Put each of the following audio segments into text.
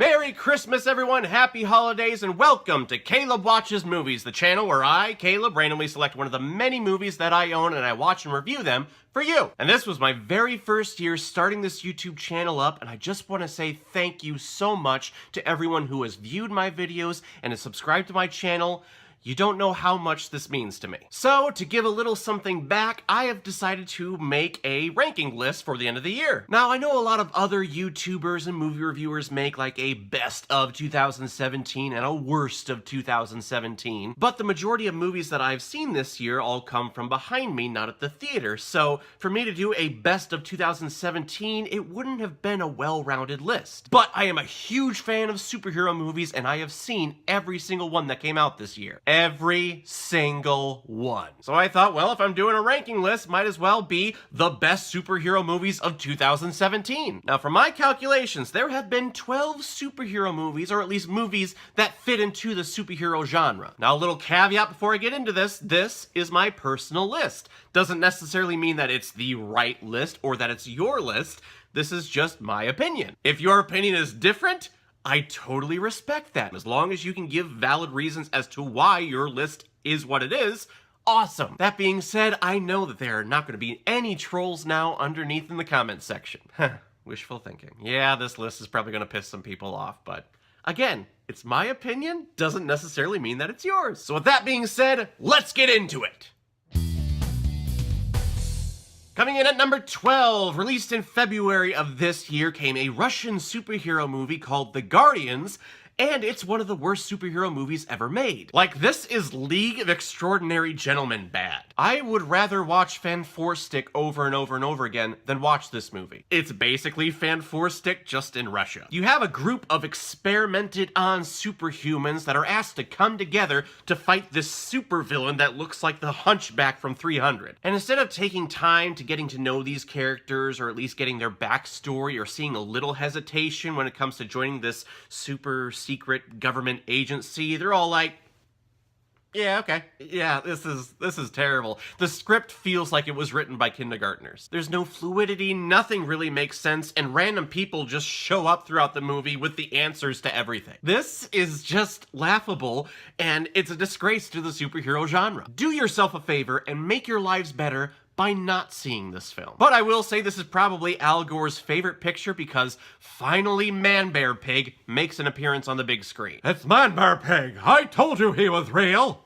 Merry Christmas, everyone! Happy holidays, and welcome to Caleb Watches Movies, the channel where I, Caleb, randomly select one of the many movies that I own and I watch and review them for you. And this was my very first year starting this YouTube channel up, and I just want to say thank you so much to everyone who has viewed my videos and has subscribed to my channel. You don't know how much this means to me. So, to give a little something back, I have decided to make a ranking list for the end of the year. Now, I know a lot of other YouTubers and movie reviewers make like a best of 2017 and a worst of 2017, but the majority of movies that I've seen this year all come from behind me, not at the theater. So, for me to do a best of 2017, it wouldn't have been a well-rounded list. But I am a huge fan of superhero movies, and I have seen every single one that came out this year. Every single one. So I thought, well, if I'm doing a ranking list, might as well be the best superhero movies of 2017. Now, from my calculations, there have been 12 superhero movies, or at least movies that fit into the superhero genre. Now, a little caveat before I get into this is my personal list. Doesn't necessarily mean that it's the right list or that it's your list. This is just my opinion. If your opinion is different, I totally respect that. As long as you can give valid reasons as to why your list is what it is, awesome. That being said, I know that there are not going to be any trolls now underneath in the comments section. Wishful thinking. Yeah, this list is probably going to piss some people off, but again, it's my opinion, doesn't necessarily mean that it's yours. So with that being said, let's get into it. Coming in at number 12, released in February of this year, came a Russian superhero movie called The Guardians, and it's one of the worst superhero movies ever made. Like, this is League of Extraordinary Gentlemen bad. I would rather watch Fan4Stick over and over and over again than watch this movie. It's basically Fan4Stick just in Russia. You have a group of experimented on superhumans that are asked to come together to fight this supervillain that looks like the Hunchback from 300. And instead of taking time to getting to know these characters, or at least getting their backstory, or seeing a little hesitation when it comes to joining this super secret government agency, they're all like, yeah, okay. Yeah, this is terrible. The script feels like it was written by kindergartners. There's no fluidity, nothing really makes sense, and random people just show up throughout the movie with the answers to everything. This is just laughable, and it's a disgrace to the superhero genre. Do yourself a favor and make your lives better by not seeing this film. But I will say this is probably Al Gore's favorite picture because finally Man Bear Pig makes an appearance on the big screen. It's Man Bear Pig! I told you he was real!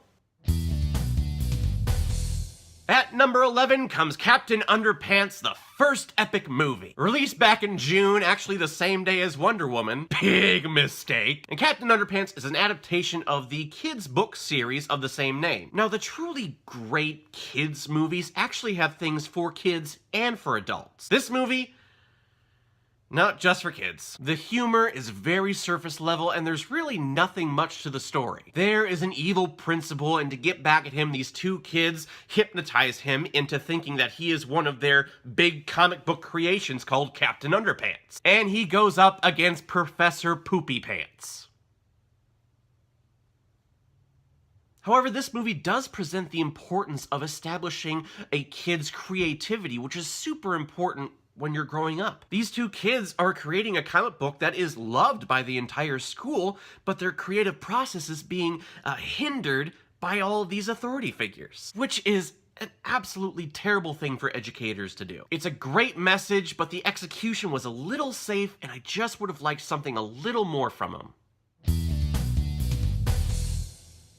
At number 11 comes Captain Underpants, the first epic movie. Released back in June, actually the same day as Wonder Woman. Big mistake. And Captain Underpants is an adaptation of the kids' book series of the same name. Now, the truly great kids' movies actually have things for kids and for adults. This movie, not just for kids. The humor is very surface level, and there's really nothing much to the story. There is an evil principal, and to get back at him, these two kids hypnotize him into thinking that he is one of their big comic book creations called Captain Underpants. And he goes up against Professor Poopy Pants. However, this movie does present the importance of establishing a kid's creativity, which is super important when you're growing up. These two kids are creating a comic book that is loved by the entire school, but their creative process is being hindered by all of these authority figures, which is an absolutely terrible thing for educators to do. It's a great message, but the execution was a little safe, and I just would have liked something a little more from them.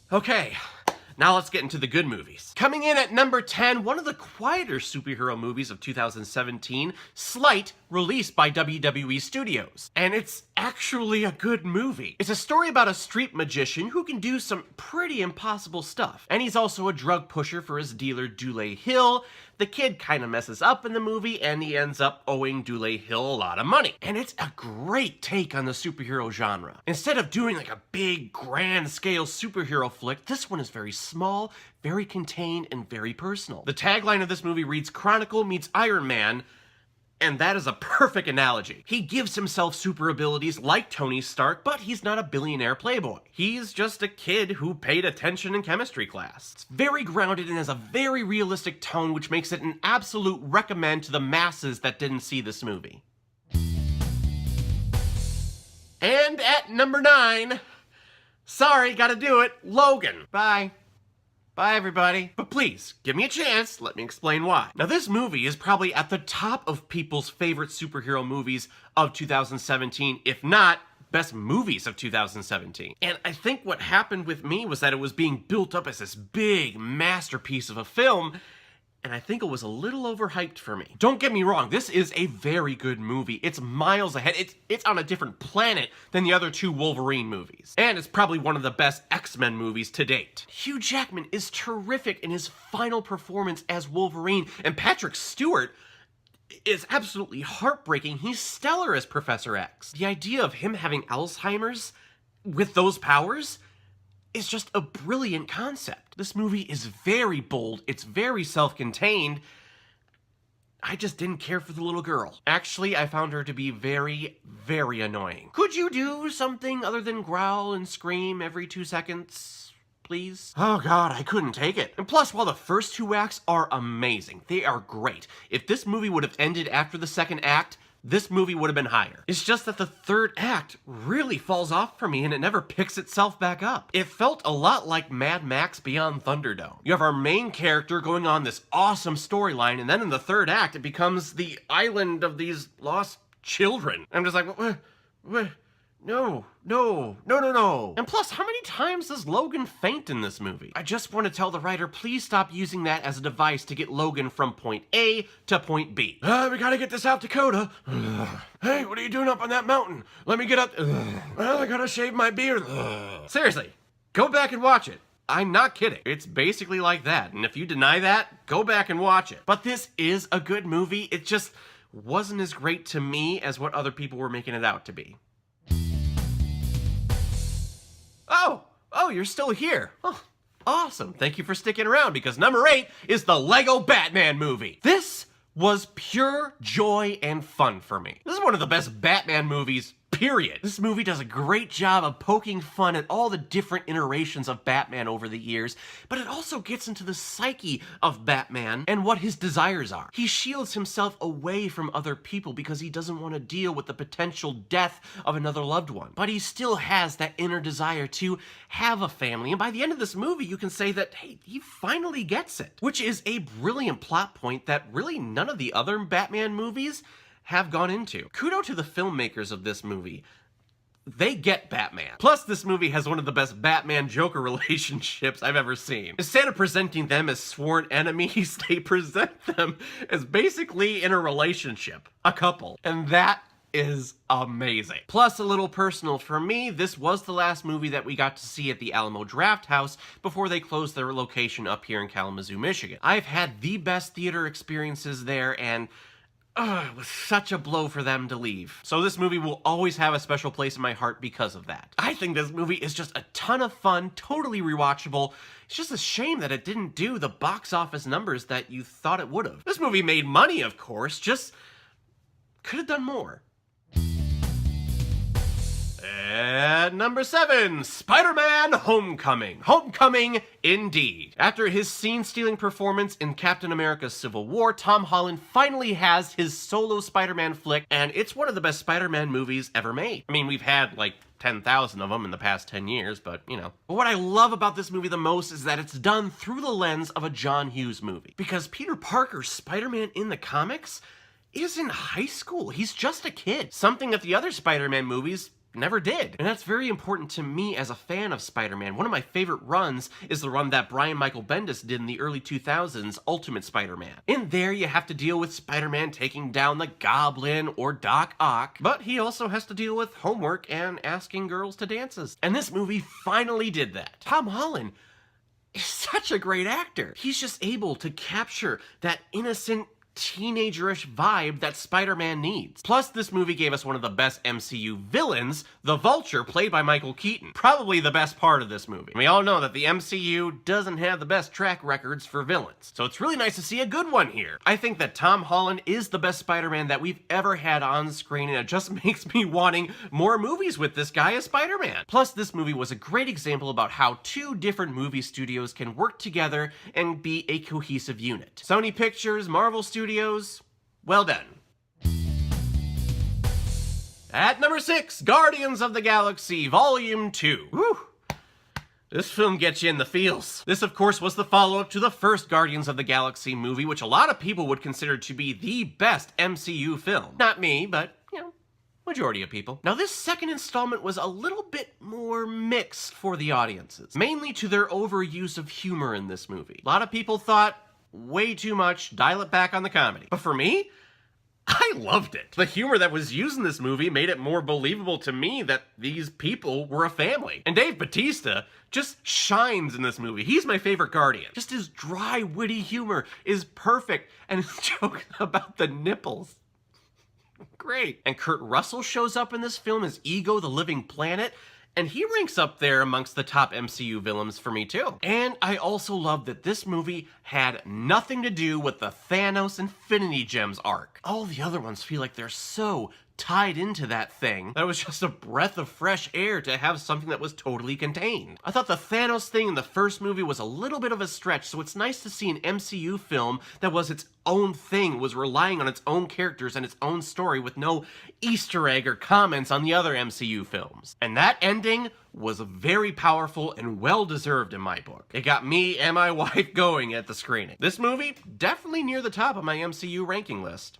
Okay. Now let's get into the good movies. Coming in at number 10, one of the quieter superhero movies of 2017, Sleight, released by WWE Studios. And it's actually a good movie. It's a story about a street magician who can do some pretty impossible stuff. And he's also a drug pusher for his dealer, Dule Hill. The kid kind of messes up in the movie, and he ends up owing Dule Hill a lot of money. And it's a great take on the superhero genre. Instead of doing like a big, grand scale superhero flick, this one is very small, very contained, and very personal. The tagline of this movie reads, "Chronicle meets Iron Man," and that is a perfect analogy. He gives himself super abilities like Tony Stark, but he's not a billionaire playboy. He's just a kid who paid attention in chemistry class. It's very grounded and has a very realistic tone, which makes it an absolute recommend to the masses that didn't see this movie. And at number 9, sorry, gotta do it, Logan. Bye. Bye, everybody. But please, give me a chance, let me explain why. Now, this movie is probably at the top of people's favorite superhero movies of 2017, if not best movies of 2017. And I think what happened with me was that it was being built up as this big masterpiece of a film, and I think it was a little overhyped for me. Don't get me wrong, this is a very good movie. It's miles ahead. It's on a different planet than the other 2 Wolverine movies. And it's probably one of the best X-Men movies to date. Hugh Jackman is terrific in his final performance as Wolverine, and Patrick Stewart is absolutely heartbreaking. He's stellar as Professor X. The idea of him having Alzheimer's with those powers is just a brilliant concept. This movie is very bold, it's very self-contained. I just didn't care for the little girl. Actually, I found her to be very, very annoying. Could you do something other than growl and scream every 2 seconds, please? Oh god, I couldn't take it. And plus, while the first 2 acts are amazing, they are great. If this movie would have ended after the second act, this movie would have been higher. It's just that the third act really falls off for me and it never picks itself back up. It felt a lot like Mad Max Beyond Thunderdome. You have our main character going on this awesome storyline, and then in the third act it becomes the island of these lost children. I'm just like, what? No. And plus, how many times does Logan faint in this movie? I just want to tell the writer, please stop using that as a device to get Logan from point A to point B. We gotta get to South Dakota. Hey, what are you doing up on that mountain? Let me get up. Well, I gotta shave my beard. Seriously, go back and watch it. I'm not kidding. It's basically like that, and if you deny that, go back and watch it. But this is a good movie. It just wasn't as great to me as what other people were making it out to be. Oh, you're still here. Oh, awesome. Thank you for sticking around, because number 8 is the Lego Batman movie. This was pure joy and fun for me. This is one of the best Batman movies, period. This movie does a great job of poking fun at all the different iterations of Batman over the years, but it also gets into the psyche of Batman and what his desires are. He shields himself away from other people because he doesn't want to deal with the potential death of another loved one. But he still has that inner desire to have a family, and by the end of this movie, you can say that, hey, he finally gets it, which is a brilliant plot point that really none of the other Batman movies have gone into. Kudos to the filmmakers of this movie. They get Batman. Plus, this movie has one of the best Batman-Joker relationships I've ever seen. Instead of presenting them as sworn enemies, they present them as basically in a relationship, a couple. And that is amazing. Plus, a little personal for me, this was the last movie that we got to see at the Alamo Drafthouse before they closed their location up here in Kalamazoo, Michigan. I've had the best theater experiences there, and it was such a blow for them to leave. So this movie will always have a special place in my heart because of that. I think this movie is just a ton of fun, totally rewatchable. It's just a shame that it didn't do the box office numbers that you thought it would have. This movie made money, of course, just could have done more. At number 7, Spider-Man Homecoming. Homecoming, indeed. After his scene-stealing performance in Captain America Civil War, Tom Holland finally has his solo Spider-Man flick, and it's one of the best Spider-Man movies ever made. I mean, we've had, like, 10,000 of them in the past 10 years, but, you know. But what I love about this movie the most is that it's done through the lens of a John Hughes movie. Because Peter Parker's Spider-Man in the comics is in high school. He's just a kid. Something that the other Spider-Man movies never did. And that's very important to me as a fan of Spider-Man. One of my favorite runs is the run that Brian Michael Bendis did in the early 2000s, Ultimate Spider-Man. In there, you have to deal with Spider-Man taking down the Goblin or Doc Ock, but he also has to deal with homework and asking girls to dances. And this movie finally did that. Tom Holland is such a great actor. He's just able to capture that innocent, teenagerish vibe that Spider-Man needs. Plus, this movie gave us one of the best MCU villains, the Vulture, played by Michael Keaton. Probably the best part of this movie. We all know that the MCU doesn't have the best track records for villains, so it's really nice to see a good one here. I think that Tom Holland is the best Spider-Man that we've ever had on screen, and it just makes me wanting more movies with this guy as Spider-Man. Plus, this movie was a great example about how 2 different movie studios can work together and be a cohesive unit. Sony Pictures, Marvel Studios, well done. At number 6, Guardians of the Galaxy Volume 2. Whew. This film gets you in the feels. This, of course, was the follow-up to the first Guardians of the Galaxy movie, which a lot of people would consider to be the best MCU film. Not me, but, you know, majority of people. Now, this second installment was a little bit more mixed for the audiences, mainly to their overuse of humor in this movie. A lot of people thought, way too much, dial it back on the comedy. But for me, I loved it. The humor that was used in this movie made it more believable to me that these people were a family. And Dave Bautista just shines in this movie. He's my favorite Guardian. Just his dry, witty humor is perfect, and his joke about the nipples, great. And Kurt Russell shows up in this film as Ego the Living Planet, and he ranks up there amongst the top MCU villains for me too. And I also love that this movie had nothing to do with the Thanos Infinity Gems arc. All the other ones feel like they're so tied into that thing that it was just a breath of fresh air to have something that was totally contained. I thought the Thanos thing in the first movie was a little bit of a stretch, so it's nice to see an MCU film that was its own thing, was relying on its own characters and its own story with no Easter egg or comments on the other MCU films. And that ending was very powerful and well-deserved in my book. It got me and my wife going at the screening. This movie, definitely near the top of my MCU ranking list.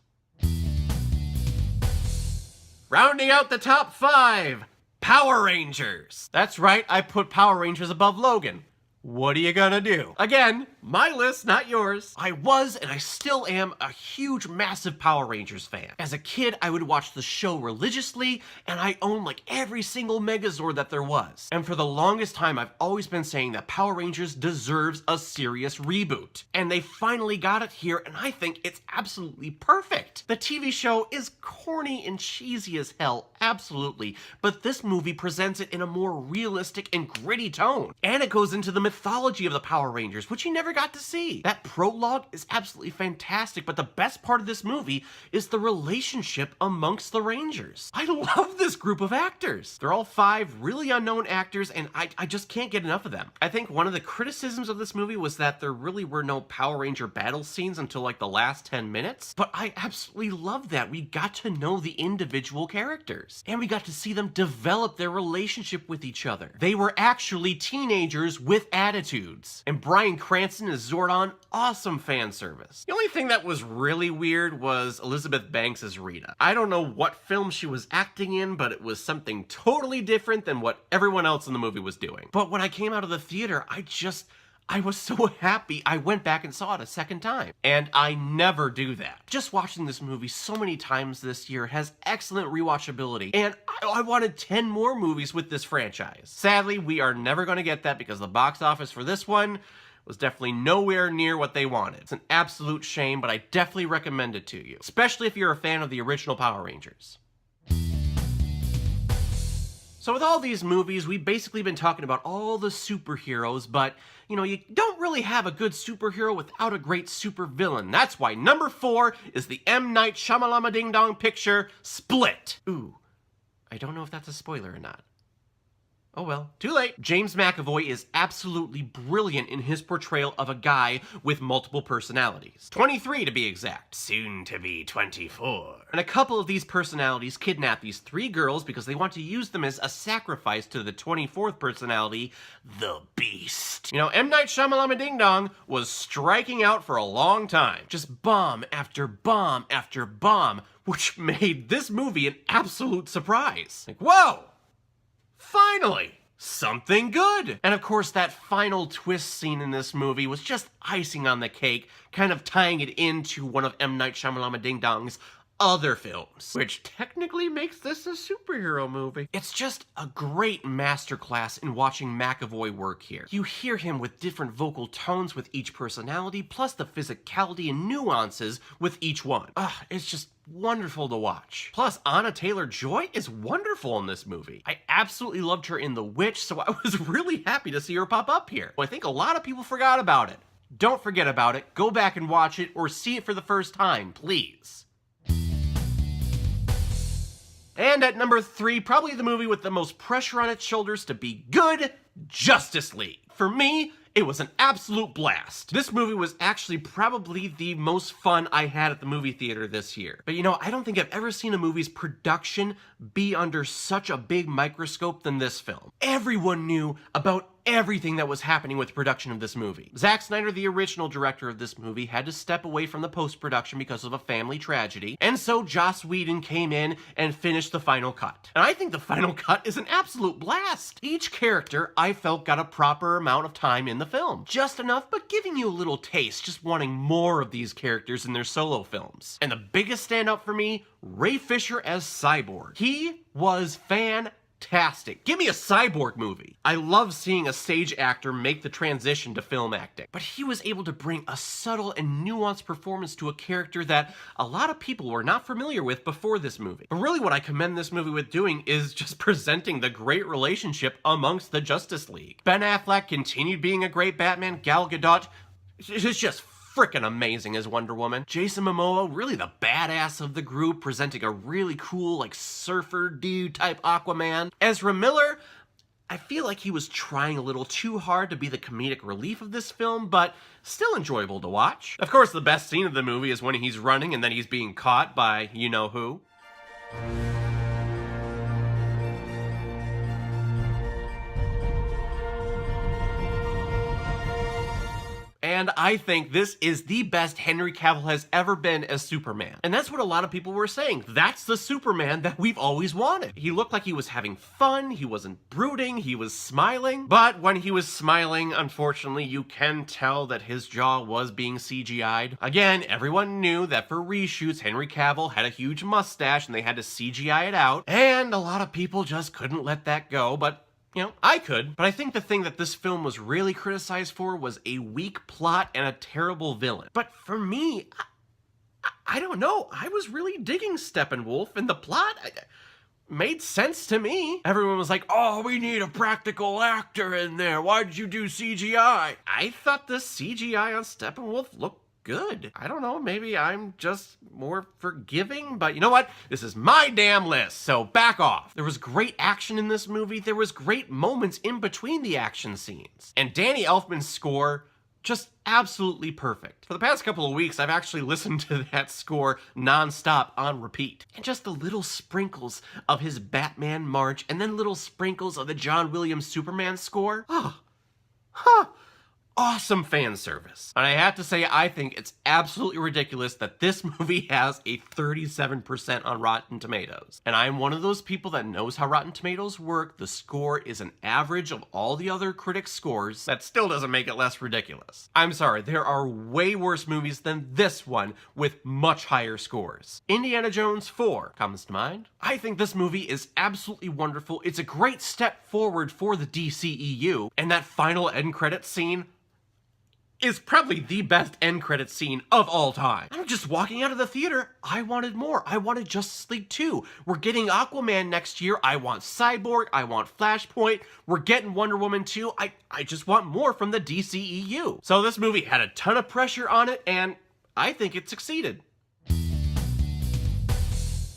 Rounding out the top 5, Power Rangers. That's right, I put Power Rangers above Logan. What are you gonna do? Again, my list, not yours. I was, and I still am, a huge, massive Power Rangers fan. As a kid, I would watch the show religiously, and I owned like every single Megazord that there was. And for the longest time, I've always been saying that Power Rangers deserves a serious reboot. And they finally got it here, and I think it's absolutely perfect. The TV show is corny and cheesy as hell, absolutely, but this movie presents it in a more realistic and gritty tone. And it goes into the mythology of the Power Rangers, which you never got to see. That prologue is absolutely fantastic, but the best part of this movie is the relationship amongst the Rangers. I love this group of actors. They're all 5 really unknown actors, and I just can't get enough of them. I think one of the criticisms of this movie was that there really were no Power Ranger battle scenes until like the last 10 minutes, but I absolutely love that. We got to know the individual characters, and we got to see them develop their relationship with each other. They were actually teenagers with attitudes. And Bryan Cranston as Zordon, awesome fan service. The only thing that was really weird was Elizabeth Banks as Rita. I don't know what film she was acting in, but it was something totally different than what everyone else in the movie was doing. But when I came out of the theater, I was so happy I went back and saw it a second time. And I never do that. Just watching this movie so many times this year has excellent rewatchability, and I wanted 10 more movies with this franchise. Sadly, we are never going to get that because the box office for this one was definitely nowhere near what they wanted. It's an absolute shame, but I definitely recommend it to you, especially if you're a fan of the original Power Rangers. So with all these movies, we've basically been talking about all the superheroes, but, you know, you don't really have a good superhero without a great supervillain. That's why number 4 is the M. Night Shyamalan Ding Dong picture, Split. Ooh, I don't know if that's a spoiler or not. Oh well, too late. James McAvoy is absolutely brilliant in his portrayal of a guy with multiple personalities. 23 to be exact. Soon to be 24. And a couple of these personalities kidnap these 3 girls because they want to use them as a sacrifice to the 24th personality, the Beast. You know, M. Night Shyamalan Ding Dong was striking out for a long time. Just bomb after bomb after bomb, which made this movie an absolute surprise. Like, whoa! Finally! Something good! And of course, that final twist scene in this movie was just icing on the cake, kind of tying it into one of M. Night Shyamalan Ding Dong's other films, which technically makes this a superhero movie. It's just a great masterclass in watching McAvoy work here. You hear him with different vocal tones with each personality, plus the physicality and nuances with each one. It's just wonderful to watch. Plus, Anna Taylor-Joy is wonderful in this movie. I absolutely loved her in The Witch, so I was really happy to see her pop up here. I think a lot of people forgot about it. Don't forget about it. Go back and watch it, or see it for the first time, please. And at number 3, probably the movie with the most pressure on its shoulders to be good, Justice League. For me, It was an absolute blast. This movie was actually probably the most fun I had at the movie theater this year. But you know, I don't think I've ever seen a movie's production be under such a big microscope than this film. Everyone knew about everything that was happening with the production of this movie. Zack Snyder, the original director of this movie, had to step away from the post-production because of a family tragedy, and so Joss Whedon came in and finished the final cut. And I think the final cut is an absolute blast. Each character, I felt, got a proper amount of time in the film. Just enough, but giving you a little taste, just wanting more of these characters in their solo films. And the biggest standout for me, Ray Fisher as Cyborg. He was fantastic. Give me a Cyborg movie. I love seeing a stage actor make the transition to film acting. But he was able to bring a subtle and nuanced performance to a character that a lot of people were not familiar with before this movie. But really what I commend this movie with doing is just presenting the great relationship amongst the Justice League. Ben Affleck continued being a great Batman. Gal Gadot is just freaking amazing as Wonder Woman. Jason Momoa, really the badass of the group, presenting a really cool, like, surfer dude type Aquaman. Ezra Miller, I feel like he was trying a little too hard to be the comedic relief of this film, but still enjoyable to watch. Of course, the best scene of the movie is when he's running and then he's being caught by you-know-who. And I think this is the best Henry Cavill has ever been as Superman. And that's what a lot of people were saying. That's the Superman that we've always wanted. He looked like he was having fun, he wasn't brooding, he was smiling. But when he was smiling, unfortunately, you can tell that his jaw was being CGI'd. Again, everyone knew that for reshoots, Henry Cavill had a huge mustache and they had to CGI it out. And a lot of people just couldn't let that go, but you know, I could, but I think the thing that this film was really criticized for was a weak plot and a terrible villain. But for me, I don't know. I was really digging Steppenwolf, and the plot made sense to me. Everyone was like, oh, we need a practical actor in there. Why did you do CGI? I thought the CGI on Steppenwolf looked good. I don't know, maybe I'm just more forgiving, but you know what? This is my damn list, so back off. There was great action in this movie. There was great moments in between the action scenes. And Danny Elfman's score, just absolutely perfect. For the past couple of weeks, I've actually listened to that score nonstop on repeat. And just the little sprinkles of his Batman march, and then little sprinkles of the John Williams Superman score. Awesome fan service. And I have to say, I think it's absolutely ridiculous that this movie has a 37% on Rotten Tomatoes. And I'm one of those people that knows how Rotten Tomatoes work. The score is an average of all the other critics' scores. That still doesn't make it less ridiculous. I'm sorry, there are way worse movies than this one with much higher scores. Indiana Jones 4 comes to mind. I think this movie is absolutely wonderful. It's a great step forward for the DCEU. And that final end credits scene is probably the best end credit scene of all time. I'm just walking out of the theater. I wanted more. I wanted Justice League 2. We're getting Aquaman next year. I want Cyborg. I want Flashpoint. We're getting Wonder Woman 2. I just want more from the DCEU. So this movie had a ton of pressure on it, and I think it succeeded.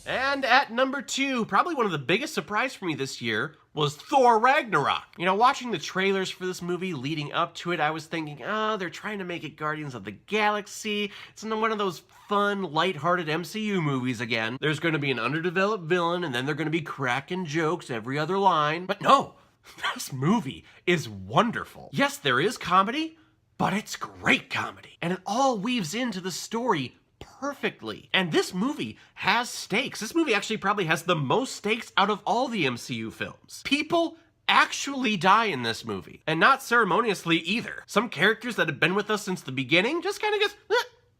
And at number 2, probably one of the biggest surprises for me this year was Thor Ragnarok. You know, watching the trailers for this movie leading up to it, I was thinking, oh, they're trying to make it Guardians of the Galaxy. It's one of those fun, lighthearted MCU movies again. There's going to be an underdeveloped villain, and then they're going to be cracking jokes every other line. But no, this movie is wonderful. Yes, there is comedy, but it's great comedy. And it all weaves into the story perfectly. And this movie has stakes. This movie actually probably has the most stakes out of all the MCU films. People actually die in this movie. And not ceremoniously either. Some characters that have been with us since the beginning just kind of gets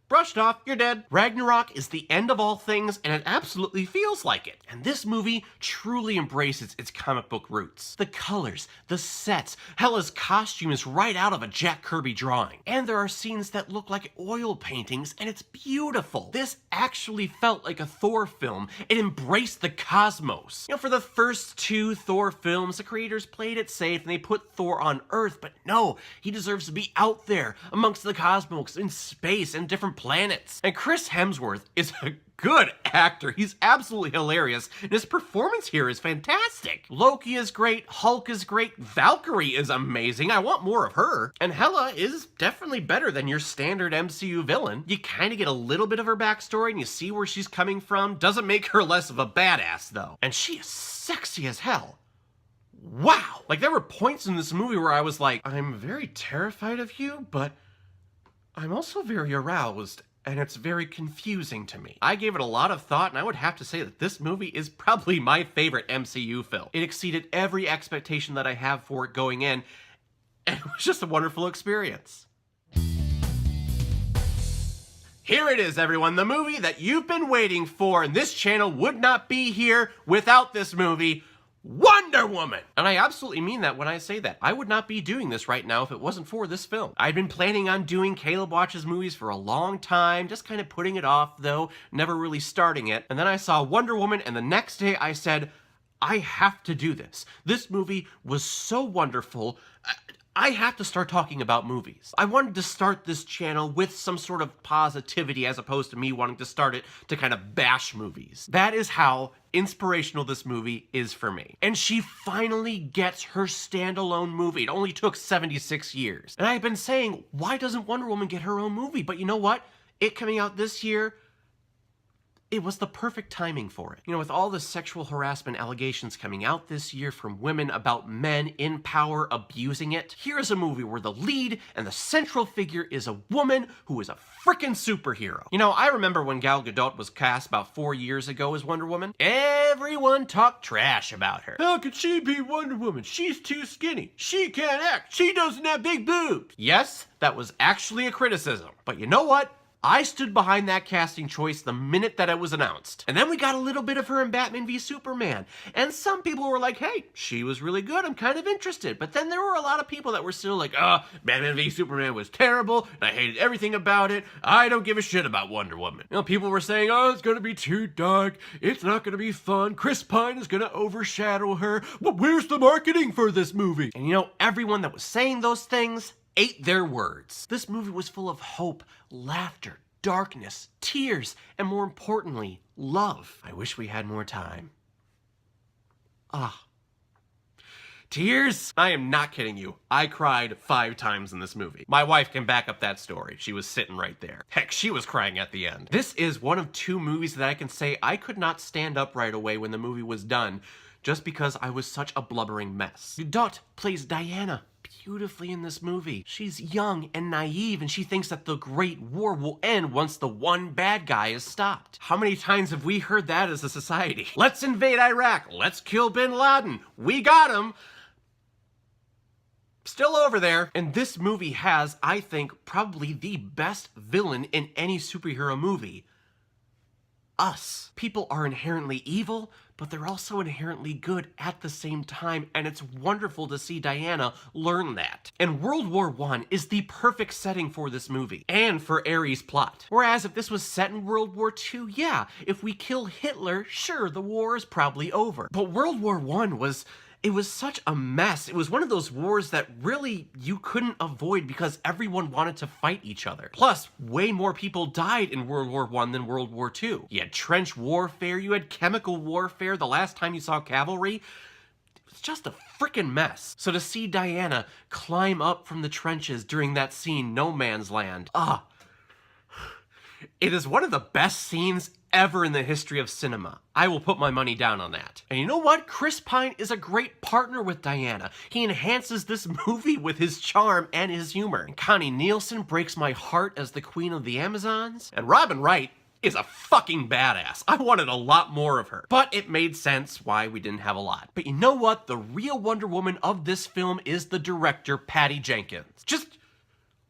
brushed off, you're dead. Ragnarok is the end of all things, and it absolutely feels like it. And this movie truly embraces its comic book roots. The colors, the sets, Hela's costume is right out of a Jack Kirby drawing. And there are scenes that look like oil paintings, and it's beautiful. This actually felt like a Thor film. It embraced the cosmos. You know, for the first 2 Thor films, the creators played it safe and they put Thor on Earth, but no, he deserves to be out there amongst the cosmos, in space, and different planets. And Chris Hemsworth is a good actor. He's absolutely hilarious, and his performance here is fantastic. Loki is great, Hulk is great, Valkyrie is amazing, I want more of her, and Hela is definitely better than your standard MCU villain. You kind of get a little bit of her backstory, and you see where she's coming from. Doesn't make her less of a badass, though. And she is sexy as hell. Wow! Like, there were points in this movie where I was like, I'm very terrified of you, but I'm also very aroused, and it's very confusing to me. I gave it a lot of thought, and I would have to say that this movie is probably my favorite MCU film. It exceeded every expectation that I have for it going in, and it was just a wonderful experience. Here it is, everyone, the movie that you've been waiting for, and this channel would not be here without this movie, Wonder Woman! And I absolutely mean that when I say that. I would not be doing this right now if it wasn't for this film. I'd been planning on doing Caleb Watches movies for a long time, just kind of putting it off though, never really starting it. And then I saw Wonder Woman, and the next day I said, I have to do this. This movie was so wonderful. I have to start talking about movies. I wanted to start this channel with some sort of positivity as opposed to me wanting to start it to kind of bash movies. That is how inspirational this movie is for me. And she finally gets her standalone movie. It only took 76 years. And I've been saying, why doesn't Wonder Woman get her own movie? But you know what? It coming out this year, it was the perfect timing for it. You know, with all the sexual harassment allegations coming out this year from women about men in power abusing it, here's a movie where the lead and the central figure is a woman who is a freaking superhero. You know, I remember when Gal Gadot was cast about 4 years ago as Wonder Woman. Everyone talked trash about her. How could she be Wonder Woman? She's too skinny. She can't act. She doesn't have big boobs. Yes, that was actually a criticism. But you know what? I stood behind that casting choice the minute that it was announced. And then we got a little bit of her in Batman v Superman. And some people were like, hey, she was really good, I'm kind of interested. But then there were a lot of people that were still like, Batman v Superman was terrible, and I hated everything about it. I don't give a shit about Wonder Woman. You know, people were saying, oh, it's gonna be too dark, it's not gonna be fun, Chris Pine is gonna overshadow her. But where's the marketing for this movie? And you know, everyone that was saying those things ate their words. This movie was full of hope, laughter, darkness, tears, and more importantly, love. I wish we had more time. Tears? I am not kidding you. I cried 5 times in this movie. My wife can back up that story. She was sitting right there. Heck, she was crying at the end. This is one of 2 movies that I can say I could not stand up right away when the movie was done, just because I was such a blubbering mess. Gadot plays Diana beautifully in this movie. She's young and naive, and she thinks that the Great War will end once the one bad guy is stopped. How many times have we heard that as a society? Let's invade Iraq. Let's kill bin Laden. We got him. Still over there. And this movie has, I think, probably the best villain in any superhero movie. Us. People are inherently evil, but they're also inherently good at the same time, and it's wonderful to see Diana learn that. And World War I is the perfect setting for this movie, and for Ares' plot. Whereas if this was set in World War II, yeah, if we kill Hitler, sure, the war is probably over. But World War I was such a mess. It was one of those wars that really you couldn't avoid because everyone wanted to fight each other. Plus, way more people died in World War I than World War II. You had trench warfare, you had chemical warfare, the last time you saw cavalry. It was just a freaking mess. So to see Diana climb up from the trenches during that scene, No Man's Land, it is one of the best scenes ever in the history of cinema. I will put my money down on that. And you know what? Chris Pine is a great partner with Diana. He enhances this movie with his charm and his humor. And Connie Nielsen breaks my heart as the Queen of the Amazons. And Robin Wright is a fucking badass. I wanted a lot more of her. But it made sense why we didn't have a lot. But you know what? The real Wonder Woman of this film is the director, Patty Jenkins. Just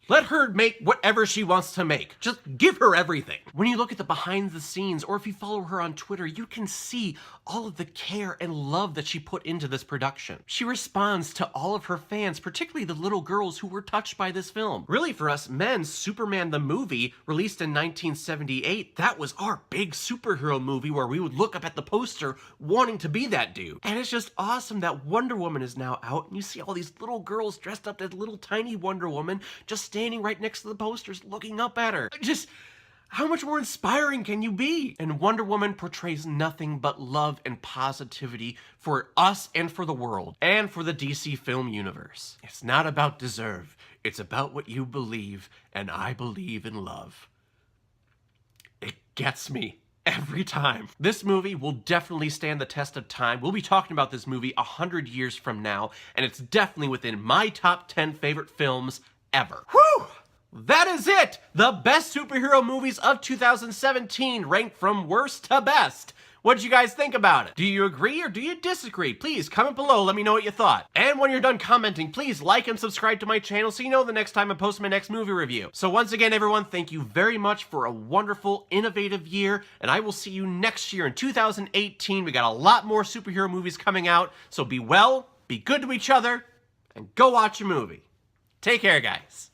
let her make whatever she wants to make. Just give her everything. When you look at the behind the scenes, or if you follow her on Twitter, you can see all of the care and love that she put into this production. She responds to all of her fans, particularly the little girls who were touched by this film. Really, for us men, Superman the movie, released in 1978, that was our big superhero movie where we would look up at the poster wanting to be that dude. And it's just awesome that Wonder Woman is now out, and you see all these little girls dressed up as little tiny Wonder Woman, just standing right next to the posters looking up at her. How much more inspiring can you be? And Wonder Woman portrays nothing but love and positivity for us and for the world, and for the DC film universe. It's not about deserve, it's about what you believe, and I believe in love. It gets me every time. This movie will definitely stand the test of time. We'll be talking about this movie 100 years from now, and it's definitely within my top 10 favorite films ever. Whew! That is it! The best superhero movies of 2017, ranked from worst to best. What did you guys think about it? Do you agree or do you disagree? Please comment below, let me know what you thought. And when you're done commenting, please like and subscribe to my channel so you know the next time I post my next movie review. So once again, everyone, thank you very much for a wonderful, innovative year, and I will see you next year in 2018. We got a lot more superhero movies coming out, so be well, be good to each other, and go watch a movie. Take care, guys.